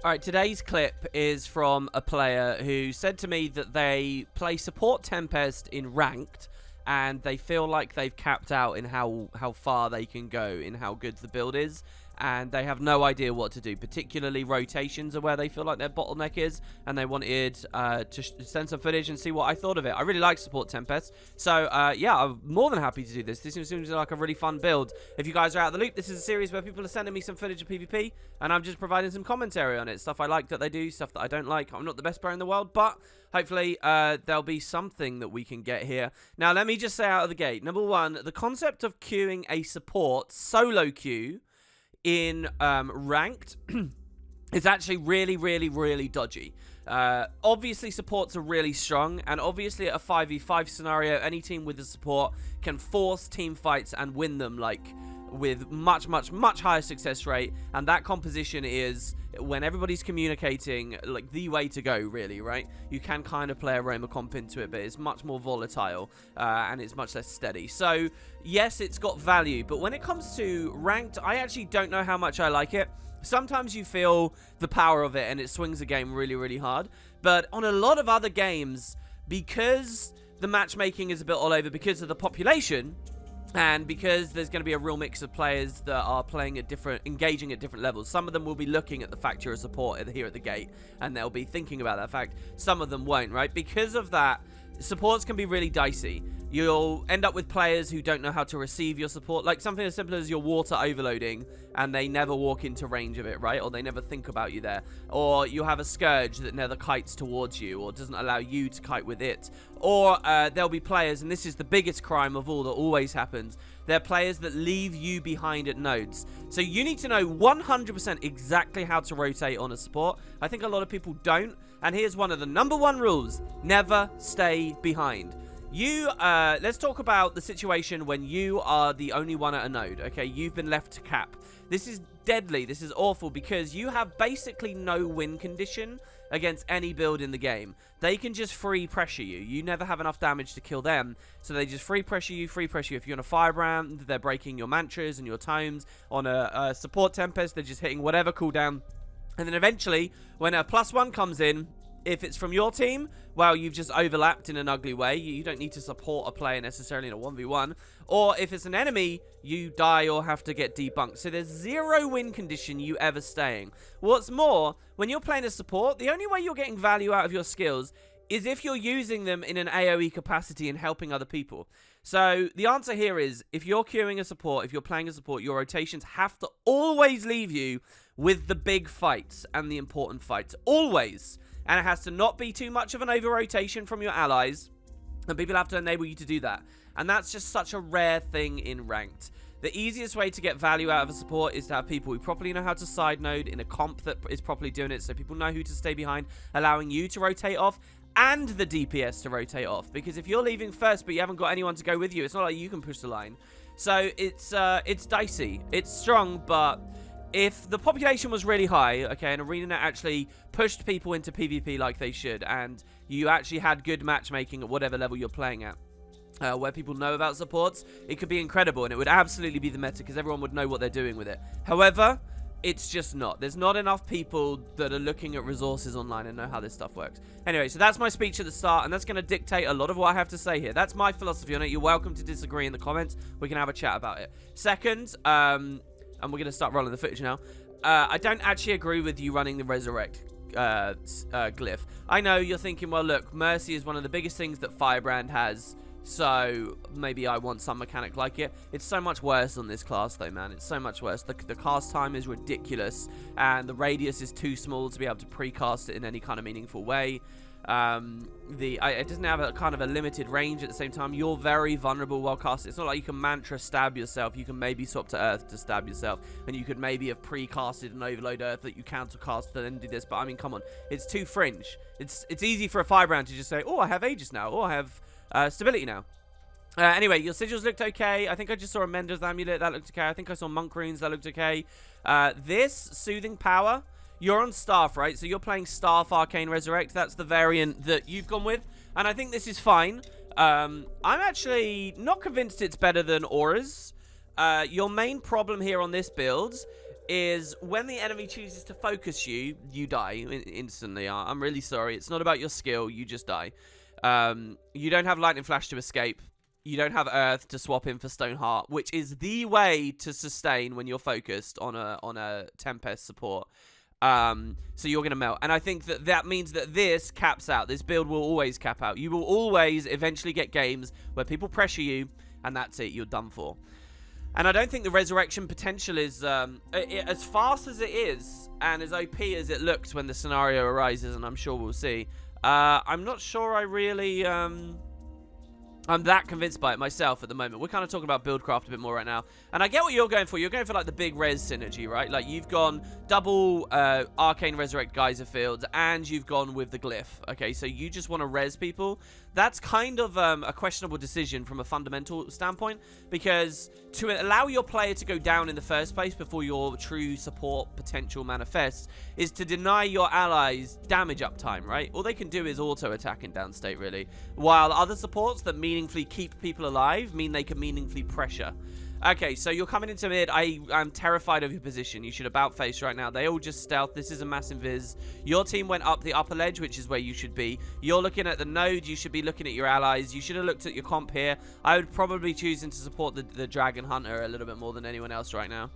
All right, today's clip is from a player who said to me that they play support Tempest in ranked, and they feel like they've capped out in how far they can go, in how good the build is, and they have no idea what to do. Particularly rotations are where they feel like their bottleneck is, and they wanted to send some footage and see what I thought of it. I really like support Tempest, so yeah, I'm more than happy to do this. This seems like a really fun build. If you guys are out of the loop, this is a series where people are sending me some footage of PvP, and I'm just providing some commentary on it. Stuff I like that they do, stuff that I don't like. I'm not the best player in the world, but hopefully there'll be something that we can get here. Now, let me just say out of the gate, number one, the concept of queuing a support solo queue in ranked is actually really dodgy. Obviously supports are really strong, and obviously at a 5v5 scenario, any team with the support can force team fights and win them like with much higher success rate, and that composition is, when everybody's communicating, like the way to go, really, right? You can kind of play a Roma comp into it, but it's much more volatile and it's much less steady. So yes, it's got value, but when it comes to ranked, I actually don't know how much I like it. Sometimes you feel the power of it and it swings the game really hard, but on a lot of other games, because the matchmaking is a bit all over because of the population, and because there's going to be a real mix of players that are playing at engaging at different levels. Some of them will be looking at the fact you're a support here at the gate, and they'll be thinking about that fact. Some of them won't, right? Because of that, supports can be really dicey. You'll end up with players who don't know how to receive your support. Like something as simple as your water overloading, and they never walk into range of it, right? Or they never think about you there. Or you have a Scourge that never kites towards you, or doesn't allow you to kite with it. Or there'll be players, and this is the biggest crime of all that always happens, they're players that leave you behind at nodes. So you need to know 100% exactly how to rotate on a support. I think a lot of people don't. And here's one of the #1 rules: never stay behind. Let's talk about the situation when you are the only one at a node, okay? You've been left to cap. This is deadly. This is awful because you have basically no win condition against any build in the game. They can just free pressure you. You never have enough damage to kill them, so they just free pressure you. If you're on a firebrand, they're breaking your mantras and your tomes. On a support Tempest, they're just hitting whatever cooldown. And then eventually, when a +1 comes in, if it's from your team, well, you've just overlapped in an ugly way. You don't need to support a player necessarily in a 1v1. Or if it's an enemy, you die or have to get debunked. So there's 0 win condition you ever staying. What's more, when you're playing a support, the only way you're getting value out of your skills is if you're using them in an AoE capacity and helping other people. So the answer here is, if you're queuing a support, if you're playing a support, your rotations have to always leave you with the big fights and the important fights. Always. And it has to not be too much of an over-rotation from your allies. And people have to enable you to do that. And that's just such a rare thing in ranked. The easiest way to get value out of a support is to have people who properly know how to side node in a comp that is properly doing it, so people know who to stay behind, allowing you to rotate off, and the DPS to rotate off. Because if you're leaving first but you haven't got anyone to go with you, it's not like you can push the line. So it's dicey. It's strong, but if the population was really high, okay, and ArenaNet actually pushed people into PvP like they should, and you actually had good matchmaking at whatever level you're playing at, where people know about supports, it could be incredible, and it would absolutely be the meta, because everyone would know what they're doing with it. However, it's just not. There's not enough people that are looking at resources online and know how this stuff works. Anyway, so that's my speech at the start, and that's going to dictate a lot of what I have to say here. That's my philosophy on it. You're welcome to disagree in the comments. We can have a chat about it. Second, and we're going to start rolling the footage now. I don't actually agree with you running the Resurrect glyph. I know you're thinking, well, look, Mercy is one of the biggest things that Firebrand has, so maybe I want some mechanic like it. It's so much worse on this class, though, man. It's so much worse. The cast time is ridiculous, and the radius is too small to be able to precast it in any kind of meaningful way. It doesn't have a kind of a limited range at the same time. You're very vulnerable while casting. It's not like you can mantra stab yourself. You can maybe swap to earth to stab yourself, and you could maybe have pre-casted an overload earth that you counter cast and then do this. But I mean, come on, it's too fringe. It's easy for a firebrand to just say, oh, I have Aegis now, or I have stability now. Anyway, your sigils looked okay. I think I just saw a Mender's Amulet. That looked okay. I think I saw Monk Runes. That looked okay. This Soothing Power, you're on Staff, right? So you're playing Staff Arcane Resurrect. That's the variant that you've gone with. And I think this is fine. I'm actually not convinced it's better than Auras. Your main problem here on this build is when the enemy chooses to focus you, you die instantly. I'm really sorry. It's not about your skill. You just die. You don't have Lightning Flash to escape. You don't have Earth to swap in for Stone Heart, which is the way to sustain when you're focused on a Tempest support. So you're going to melt. And I think that means that this caps out. This build will always cap out. You will always eventually get games where people pressure you, and that's it. You're done for. And I don't think the resurrection potential is as fast as it is and as OP as it looks when the scenario arises, and I'm sure we'll see. I'm not sure I really... I'm that convinced by it myself at the moment. We're kind of talking about Buildcraft a bit more right now. And I get what you're going for. You're going for, like, the big res synergy, right? Like, you've gone double Arcane Resurrect Geyser Fields, and you've gone with the Glyph. Okay, so you just want to res people. That's kind of a questionable decision from a fundamental standpoint, because to allow your player to go down in the first place before your true support potential manifests is to deny your allies damage uptime, right? All they can do is auto-attack in downstate, really. While other supports that meaningfully keep people alive mean they can meaningfully pressure. Okay, so you're coming into mid. I'm terrified of your position. You should about face right now. They all just stealth. This is a massive viz. Your team went up the upper ledge, which is where you should be. You're looking at the node. You should be looking at your allies. You should have looked at your comp here. I would probably choosing to support the Dragon Hunter a little bit more than anyone else right now.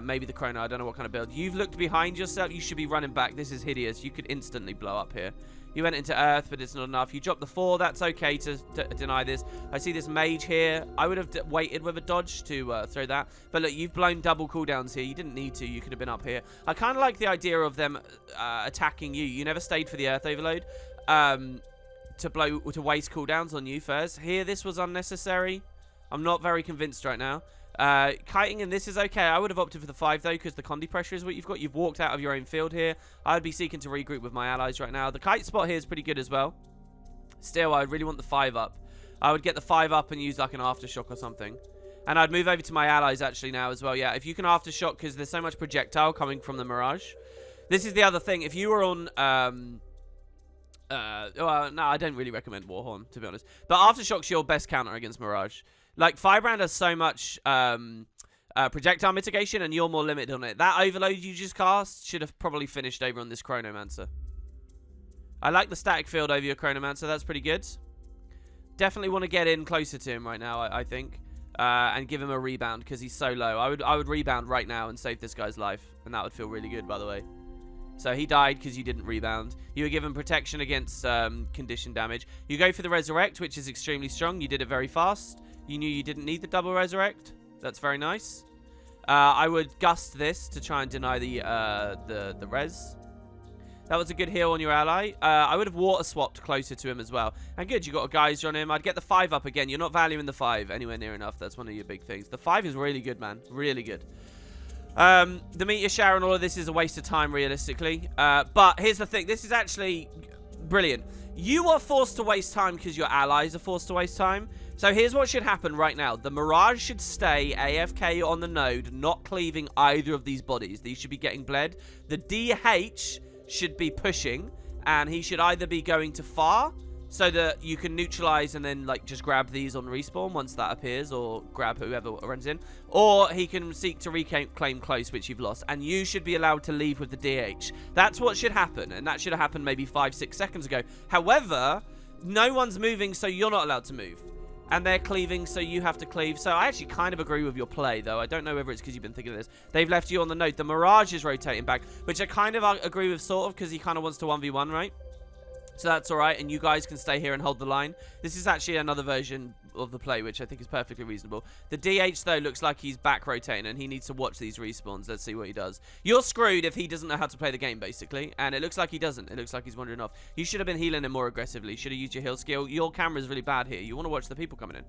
Maybe the Chrono. I don't know what kind of build. You've looked behind yourself. You should be running back. This is hideous. You could instantly blow up here. You went into Earth, but it's not enough. You dropped the 4. That's okay to deny this. I see this mage here. I would have waited with a dodge to throw that. But look, you've blown double cooldowns here. You didn't need to. You could have been up here. I kind of like the idea of them attacking you. You never stayed for the Earth Overload to waste cooldowns on you first. Here, this was unnecessary. I'm not very convinced right now. Kiting and this is okay. I would have opted for the 5 though, because the Condi pressure is what you've got. You've walked out of your own field here. I would be seeking to regroup with my allies right now. The kite spot here is pretty good as well. Still, I really want the 5 up. I would get the 5 up and use like an aftershock or something. And I'd move over to my allies actually now as well. Yeah, if you can aftershock, because there's so much projectile coming from the Mirage. This is the other thing. If you were on... well, no, I don't really recommend Warhorn, to be honest. But aftershock's your best counter against Mirage. Like, Firebrand has so much projectile mitigation, and you're more limited on it. That overload you just cast should have probably finished over on this Chronomancer. I like the static field over your Chronomancer. That's pretty good. Definitely want to get in closer to him right now, I think. And give him a rebound, because he's so low. I would rebound right now and save this guy's life. And that would feel really good, by the way. So he died because you didn't rebound. You were given protection against condition damage. You go for the Resurrect, which is extremely strong. You did it very fast. You knew you didn't need the double Resurrect. That's very nice. I would gust this to try and deny the res. That was a good heal on your ally. I would have water swapped closer to him as well. And good, you got a geyser on him. I'd get the 5 up again. You're not valuing the 5 anywhere near enough. That's one of your big things. The 5 is really good, man. Really good. The meteor shower and all of this is a waste of time, realistically. But here's the thing. This is actually brilliant. You are forced to waste time because your allies are forced to waste time. So here's what should happen right now. The Mirage should stay AFK on the node, not cleaving either of these bodies. These should be getting bled. The DH should be pushing, and he should either be going to far, so that you can neutralize and then like just grab these on respawn once that appears, or grab whoever runs in, or he can seek to reclaim close, which you've lost, and you should be allowed to leave with the DH. That's what should happen, and that should have happened maybe 5-6 seconds ago. However, no one's moving, so you're not allowed to move. And they're cleaving, so you have to cleave. So I actually kind of agree with your play, though. I don't know whether it's because you've been thinking of this. They've left you on the node. The Mirage is rotating back, which I kind of agree with, sort of, because he kind of wants to 1v1, right? So that's all right, and you guys can stay here and hold the line. This is actually another version of the play, which I think is perfectly reasonable. The DH, though, looks like he's back rotating, and he needs to watch these respawns. Let's see what he does. You're screwed if he doesn't know how to play the game, basically, and it looks like he doesn't. It looks like he's wandering off. You should have been healing him more aggressively. Should have used your heal skill. Your camera's really bad here. You want to watch the people coming in.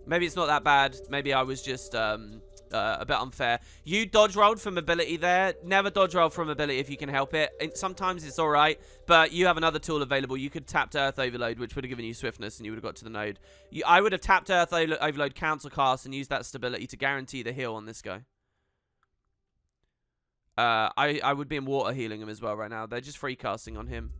Maybe it's not that bad. Maybe I was just a bit unfair. You dodge rolled from mobility there. Never dodge roll from mobility if you can help it. Sometimes it's all right, but you have another tool available. You could tap to Earth Overload, which would have given you swiftness, and you would have got to the node. I would have tapped Earth Overload cancel cast and used that stability to guarantee the heal on this guy. I would be in water healing him as well right now. They're just free casting on him.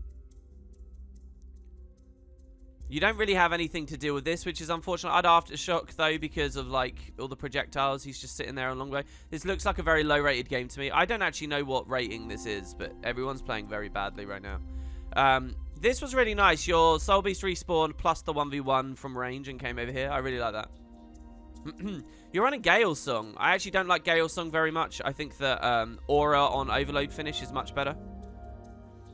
You don't really have anything to deal with this, which is unfortunate. I'd aftershock, though, because of, like, all the projectiles. He's just sitting there a long way. This looks like a very low-rated game to me. I don't actually know what rating this is, but everyone's playing very badly right now. This was really nice. Your Soul Beast respawned plus the 1v1 from range and came over here. I really like that. You're running Gale Song. I actually don't like Gale Song very much. I think that Aura on Overload finish is much better.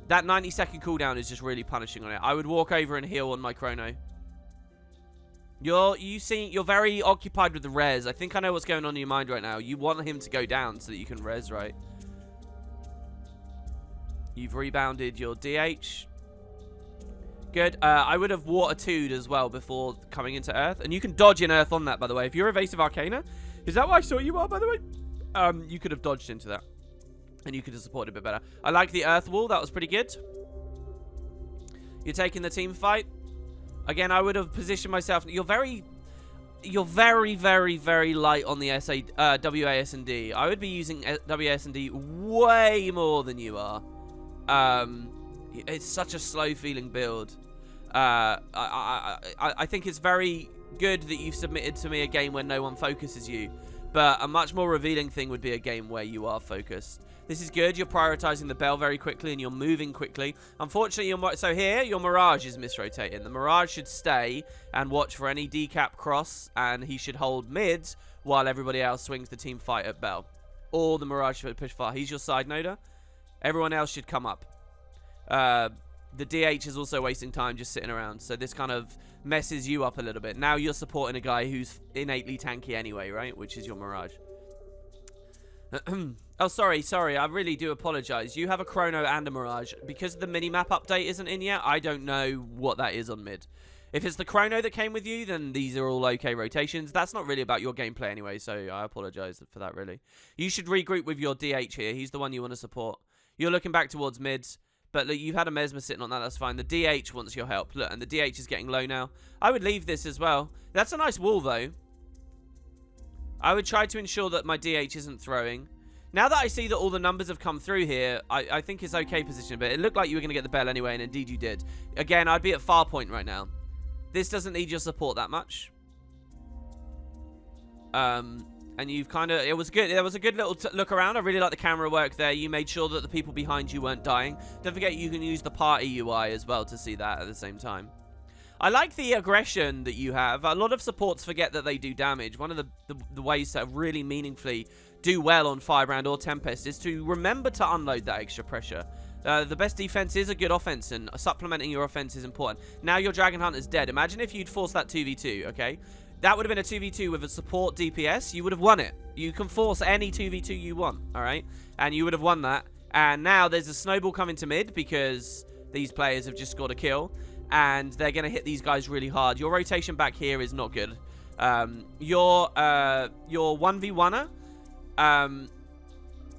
That 90-second cooldown is just really punishing on it. I would walk over and heal on my chrono. You're very occupied with the res. I think I know what's going on in your mind right now. You want him to go down so that you can res, right? You've rebounded your DH. Good. I would have water 2'd as well before coming into Earth. And you can dodge in Earth on that, by the way. If you're Evasive Arcana, is that what I saw you are, by the way? You could have dodged into that. And you could have supported a bit better. I like the Earth Wall. That was pretty good. You're taking the team fight. Again, I would have positioned myself. You're very, very light on the WASD. I would be using WASD way more than you are. It's such a slow-feeling build. I think it's very good that you've submitted to me a game where no one focuses you. But a much more revealing thing would be a game where you are focused. This is good. You're prioritizing the bell very quickly and you're moving quickly. Unfortunately, so here, your Mirage is misrotating. The Mirage should stay and watch for any decap cross, and he should hold mid while everybody else swings the team fight at bell. Or the Mirage should push far. He's your side noder. Everyone else should come up. The DH is also wasting time just sitting around, so this kind of messes you up a little bit. Now you're supporting a guy who's innately tanky anyway, right? Which is your Mirage. Oh, sorry. I really do apologize. You have a Chrono and a Mirage. Because the minimap update isn't in yet, I don't know what that is on mid. If it's the Chrono that came with you, then these are all okay rotations. That's not really about your gameplay anyway, so I apologize for that, really. You should regroup with your DH here. He's the one you want to support. You're looking back towards mids. But look, you've had a Mesmer sitting on that, that's fine. The DH wants your help. Look, and the DH is getting low now. I would leave this as well. That's a nice wall, though. I would try to ensure that my DH isn't throwing. Now that I see that all the numbers have come through here, I think it's okay position. But it looked like you were going to get the bell anyway, and indeed you did. Again, I'd be at far point right now. This doesn't need your support that much. And you've kind of, it was good. There was a good little look around. I really like the camera work there. You made sure that the people behind you weren't dying. Don't forget you can use the party UI as well to see that at the same time. I like the aggression that you have. A lot of supports forget that they do damage. One of the ways to really meaningfully do well on Firebrand or Tempest is to remember to unload that extra pressure. The best defense is a good offense, and supplementing your offense is important. Now your Dragon Hunter's dead. Imagine if you'd forced that 2v2, okay? That would have been a 2v2 with a support DPS. You would have won it. You can force any 2v2 you want, all right? And you would have won that. And now there's a snowball coming to mid because these players have just scored a kill. And they're going to hit these guys really hard. Your rotation back here is not good. Your 1v1er,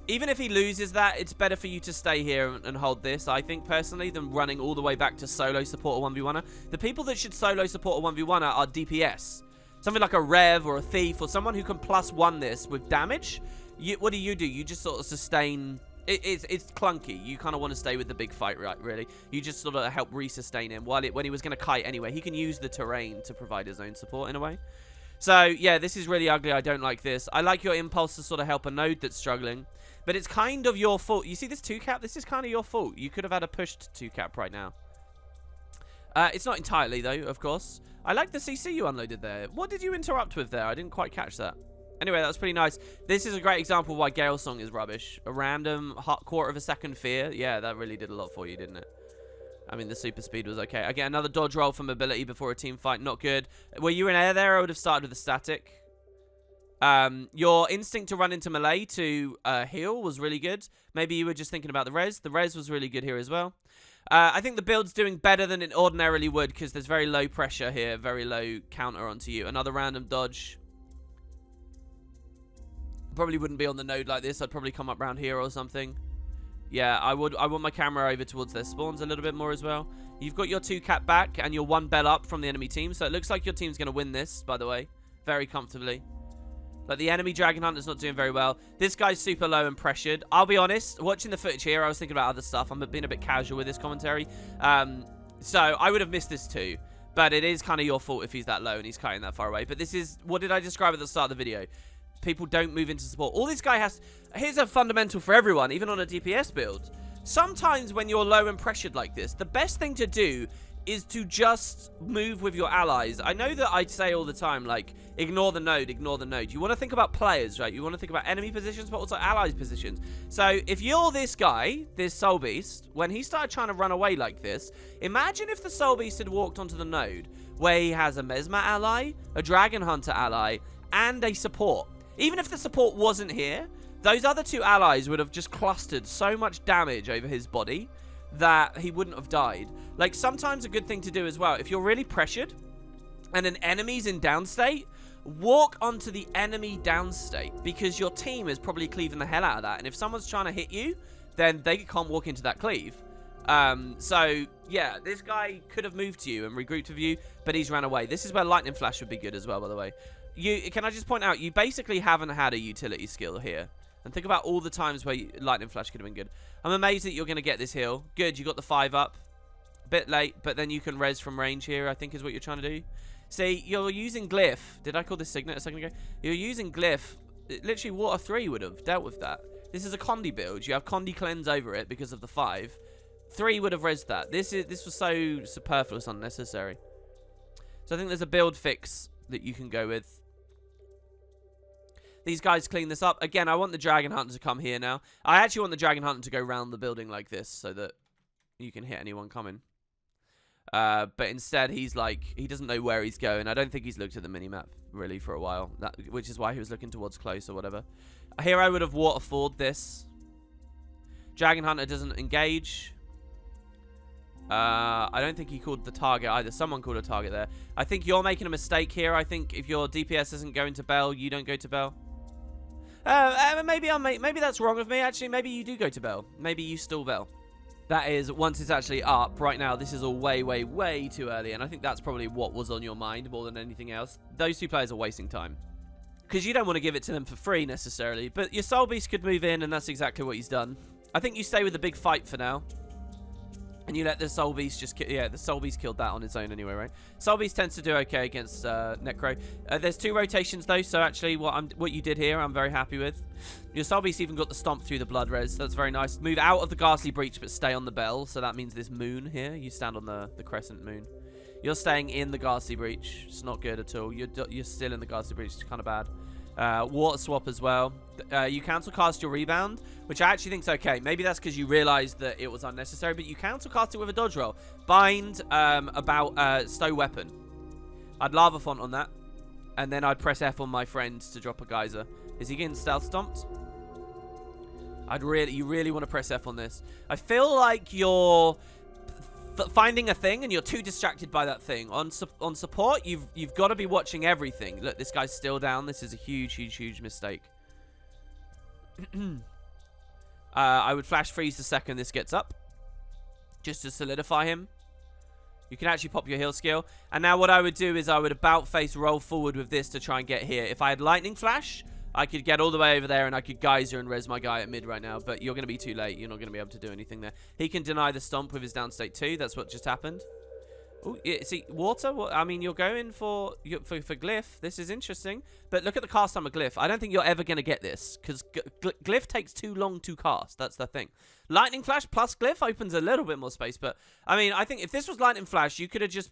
even if he loses that, it's better for you to stay here and hold this, I think, personally, than running all the way back to solo support a 1v1er. The people that should solo support a 1v1er are DPS. Something like a Rev or a Thief or someone who can +1 this with damage. What do? You just sort of sustain. It's clunky. You kind of want to stay with the big fight, right? Really. You just sort of help resustain him when he was going to kite anyway. He can use the terrain to provide his own support in a way. So, yeah, this is really ugly. I don't like this. I like your impulse to sort of help a node that's struggling. But it's kind of your fault. You see this 2-cap? This is kind of your fault. You could have had a pushed 2-cap right now. It's not entirely, though, of course. I like the CC you unloaded there. What did you interrupt with there? I didn't quite catch that. Anyway, that was pretty nice. This is a great example of why Gale Song is rubbish. A random quarter of a second fear. Yeah, that really did a lot for you, didn't it? I mean, the super speed was okay. I get another dodge roll for mobility before a team fight. Not good. Were you in air there? I would have started with a static. Your instinct to run into melee to heal was really good. Maybe you were just thinking about the res. The res was really good here as well. I think the build's doing better than it ordinarily would because there's very low pressure here. Very low counter onto you. Another random dodge. Probably wouldn't be on the node like this. I'd probably come up around here or something. Yeah, I want my camera over towards their spawns a little bit more as well. You've got your 2-cap back and your 1 bell up from the enemy team. So it looks like your team's going to win this, by the way. Very comfortably. But the enemy Dragon Hunter's not doing very well. This guy's super low and pressured. I'll be honest, watching the footage here, I was thinking about other stuff. I'm being a bit casual with this commentary. So I would have missed this too. But it is kind of your fault if he's that low and he's kiting that far away. But this is, what did I describe at the start of the video? People don't move into support. All this guy has, here's a fundamental for everyone, even on a DPS build. Sometimes when you're low and pressured like this, the best thing to do is to just move with your allies. I know that I say all the time, like, ignore the node, ignore the node. You want to think about players, right? You want to think about enemy positions, but also allies positions. So if you're this guy, this Soul Beast, when he started trying to run away like this, imagine if the Soul Beast had walked onto the node where he has a Mesmer ally, a Dragon Hunter ally, and a support. Even if the support wasn't here, those other two allies would have just clustered so much damage over his body that he wouldn't have died. Like, sometimes a good thing to do as well, if you're really pressured and an enemy's in down state, walk onto the enemy down state, because your team is probably cleaving the hell out of that. And if someone's trying to hit you, then they can't walk into that cleave. So, yeah, this guy could have moved to you and regrouped with you, but he's ran away. This is where Lightning Flash would be good as well, by the way. Can I just point out, you basically haven't had a utility skill here. And think about all the times where Lightning Flash could have been good. I'm amazed that you're going to get this heal. Good, you got the 5 up. A bit late, but then you can res from range here, I think is what you're trying to do. See, you're using Glyph. Did I call this Signet a second ago? You're using Glyph. Literally, Water 3 would have dealt with that. This is a Condi build. You have Condi Cleanse over it because of the 5. 3 would have resed that. This was so superfluous, unnecessary. So I think there's a build fix that you can go with. These guys clean this up. Again, I want the Dragon Hunter to come here now. I actually want the Dragon Hunter to go round the building like this so that you can hit anyone coming. But instead, he's like, he doesn't know where he's going. I don't think he's looked at the minimap, really, for a while. Which is why he was looking towards close or whatever. Here, I would have waterfalled this. Dragon Hunter doesn't engage. I don't think he called the target either. Someone called a target there. I think you're making a mistake here. I think if your DPS isn't going to Bell, you don't go to Bell. Maybe that's wrong of me, actually. Maybe you do go to Bell. Maybe you still Bell. That is, once it's actually up, right now, this is all way, way, way too early. And I think that's probably what was on your mind more than anything else. Those two players are wasting time. Because you don't want to give it to them for free, necessarily. But your Soul Beast could move in, and that's exactly what he's done. I think you stay with the big fight for now. And you let the Soul Beast just... Yeah, the Soul Beast killed that on its own anyway, right? Soul Beast tends to do okay against Necro. There's 2 rotations, though, so actually what you did here, I'm very happy with. Your Soul Beast even got the stomp through the blood res. That's very nice. Move out of the Ghastly Breach, but stay on the Bell. So that means this moon here. You stand on the crescent moon. You're staying in the Ghastly Breach. It's not good at all. You're still in the Ghastly Breach. It's kind of bad. Water swap as well. You cancel cast your rebound, which I actually think is okay. Maybe that's because you realized that it was unnecessary, but you cancel cast it with a dodge roll. Bind about Stow Weapon. I'd Lava Font on that, and then I'd press F on my friend to drop a geyser. Is he getting stealth stomped? You really want to press F on this. I feel like you're finding a thing and you're too distracted by that thing. On support, you've got to be watching everything. Look, this guy's still down. This is a huge, huge, huge mistake. I would flash freeze the second this gets up, just to solidify him. You can actually pop your heal skill. And now what I would do is I would about face roll forward with this to try and get here. If I had lightning flash, I could get all the way over there and I could geyser and res my guy at mid right now. But you're going to be too late. You're not going to be able to do anything there. He can deny the stomp with his downstate too. That's what just happened. Oh, yeah, see, water? I mean, you're going for Glyph. This is interesting. But look at the cast time of Glyph. I don't think you're ever going to get this. Because Glyph takes too long to cast. That's the thing. Lightning Flash plus Glyph opens a little bit more space. But, I mean, I think if this was Lightning Flash, you could have just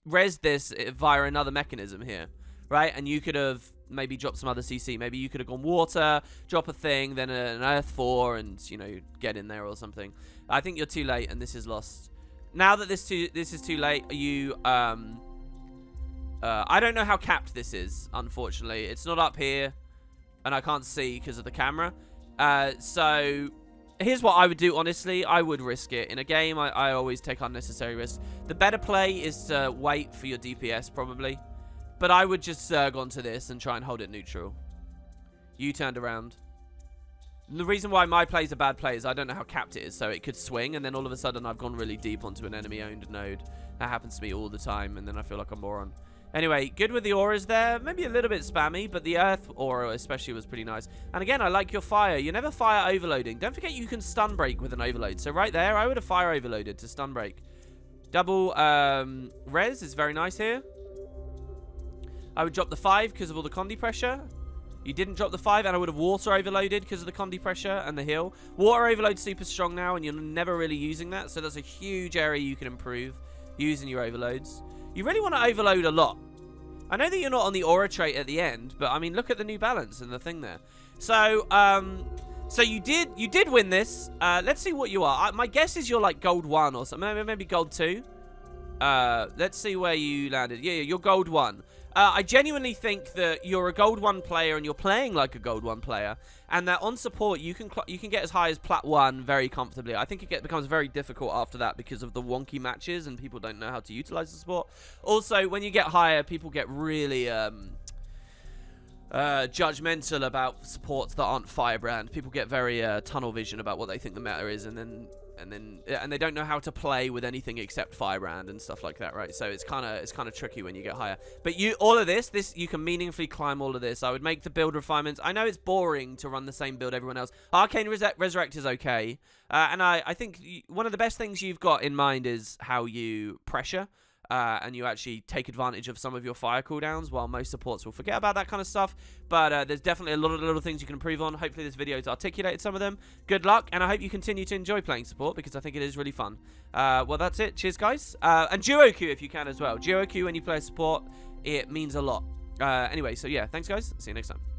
resed this via another mechanism here. Right? And you could have maybe dropped some other CC. Maybe you could have gone water, drop a thing, then an Earth 4, and, you know, get in there or something. I think you're too late, and this is lost. Now that this is too late, you I don't know how capped this is, unfortunately. It's not up here, and I can't see because of the camera. So here's what I would do, honestly. I would risk it. In a game, I always take unnecessary risks. The better play is to wait for your DPS, probably. But I would just Zerg onto this and try and hold it neutral. You turned around. The reason why my play is a bad play is I don't know how capped it is, so it could swing, and then all of a sudden I've gone really deep onto an enemy-owned node. That happens to me all the time, and then I feel like a moron. Anyway, good with the auras there. Maybe a little bit spammy, but the Earth aura especially was pretty nice. And again, I like your fire. You never fire overloading. Don't forget you can stun break with an overload. So right there, I would have fire overloaded to stun break. Double res is very nice here. I would drop the 5 because of all the condi pressure. You didn't drop the 5, and I would have water overloaded because of the condi pressure and the heal. Water overload's super strong now, and you're never really using that, so that's a huge area you can improve using your overloads. You really want to overload a lot. I know that you're not on the aura trait at the end, but I mean, look at the new balance and the thing there. So, so you did win this. Let's see what you are. My guess is you're like gold 1 or something, maybe gold 2. Let's see where you landed. Yeah, you're gold 1. I genuinely think that you're a gold 1 player and you're playing like a gold 1 player, and that on support you can get as high as plat 1 very comfortably. I think it becomes very difficult after that because of the wonky matches and people don't know how to utilize the support. Also, when you get higher, people get really judgmental about supports that aren't Firebrand. People get very tunnel vision about what they think the meta is, and they don't know how to play with anything except Firebrand and stuff like that, right? So it's kind of tricky when you get higher. But all of this you can meaningfully climb all of this. I would make the build refinements. I know it's boring to run the same build everyone else. Arcane Resurrect is okay, and I think one of the best things you've got in mind is how you pressure. And you actually take advantage of some of your fire cooldowns, while most supports will forget about that kind of stuff. But there's definitely a lot of little things you can improve on. Hopefully this video has articulated some of them. Good luck, and I hope you continue to enjoy playing support, because I think it is really fun. Well, that's it. Cheers, guys. And duo queue if you can as well. Duo queue when you play support, it means a lot. Anyway, so yeah, thanks, guys. See you next time.